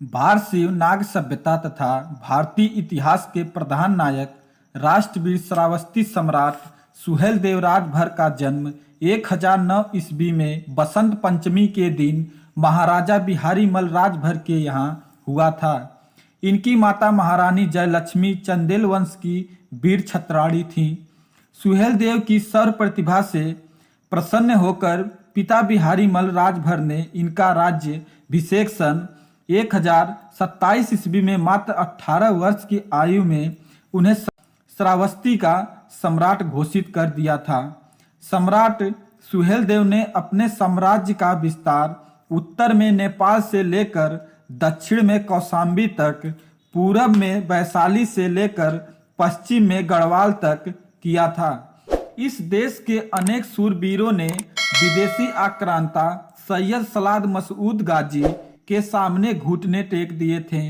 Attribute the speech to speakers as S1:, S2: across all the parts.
S1: भारतीय नाग सभ्यता तथा भारतीय इतिहास के प्रधान नायक राष्ट्रवीर श्रावस्ती सम्राट सुहेलदेव राजभर का जन्म 1009 ईस्वी में बसंत पंचमी के दिन महाराजा बिहारी मल राजभर के यहाँ हुआ था। इनकी माता महारानी जयलक्ष्मी चंदेल वंश की वीर छत्राणी थीं। सुहेलदेव की सर्व प्रतिभा से प्रसन्न होकर पिता बिहारी मल राजभर ने इनका राज्याभिषेक सन 1027 ईस्वी में मात्र 18 वर्ष की आयु में उन्हें श्रावस्ती का सम्राट घोषित कर दिया था। सम्राट सुहेलदेव ने अपने साम्राज्य का विस्तार उत्तर में नेपाल से लेकर दक्षिण में कौशाम्बी तक, पूरब में वैशाली से लेकर पश्चिम में गढ़वाल तक किया था। इस देश के अनेक शूरवीरों ने विदेशी आक्रांता सैयद सलाद मसूद गाजी के सामने घुटने टेक दिए थे।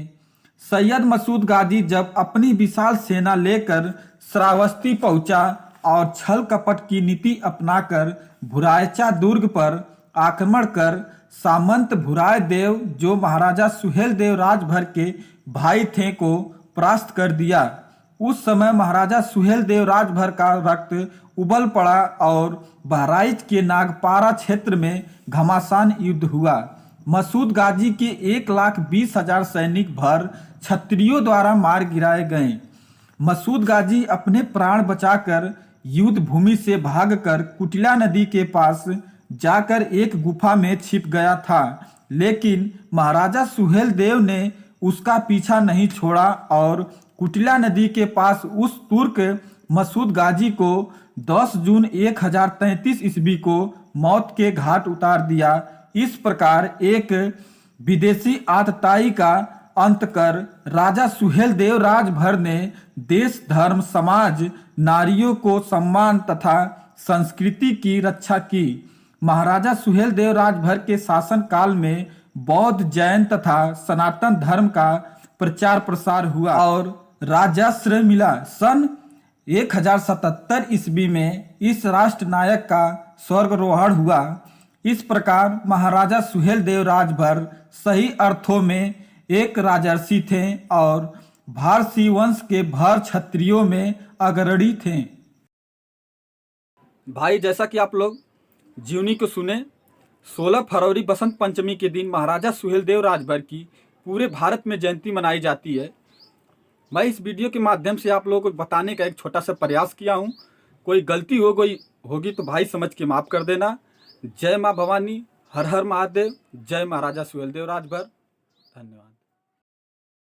S1: सैयद मसूद गाजी जब अपनी विशाल सेना लेकर श्रावस्ती पहुंचा और छल कपट की नीति अपनाकर भुरायचा दुर्ग पर आक्रमण कर सामंत भुराय देव, जो महाराजा सुहेलदेव राजभर के भाई थे, को परास्त कर दिया। उस समय महाराजा सुहेलदेव राजभर का रक्त उबल पड़ा और बहराइच के नागपारा क्षेत्र में घमासान युद्ध हुआ। मसूद गाजी के 1,20,000 सैनिक भर क्षत्रियों द्वारा मार गिराए गए। मसूद गाजी अपने प्राण बचाकर युद्ध भूमि से भागकर कुटिला नदी के पास जाकर एक गुफा में छिप गया था, लेकिन महाराजा सुहेलदेव ने उसका पीछा नहीं छोड़ा और कुटिला नदी के पास उस तुर्क मसूद गाजी को 10 जून 1033 ईस्वी को मौत के घाट उतार दिया। इस प्रकार एक विदेशी आतताई का अंत कर राजा सुहेलदेव राजभर ने देश, धर्म, समाज, नारियों को सम्मान तथा संस्कृति की रक्षा की। महाराजा सुहेलदेव राजभर के शासन काल में बौद्ध, जैन तथा सनातन धर्म का प्रचार प्रसार हुआ और राजाश्रय मिला। सन 1077 ईस्वी में इस राष्ट्र नायक का स्वर्गारोहण हुआ। इस प्रकार महाराजा सुहेलदेव राजभर सही अर्थों में एक राजर्षि थे और भारती वंश के भर क्षत्रियों में अग्रणी थे।
S2: भाई, जैसा कि आप लोग जीवनी को सुने, 16 फरवरी बसंत पंचमी के दिन महाराजा सुहेलदेव राजभर की पूरे भारत में जयंती मनाई जाती है। मैं इस वीडियो के माध्यम से आप लोगों को बताने का एक छोटा सा प्रयास किया हूँ। कोई गलती होगी तो भाई समझ के माफ़ कर देना। जय माँ भवानी, हर हर महादेव, जय महाराजा सुहेलदेव राजभर। धन्यवाद।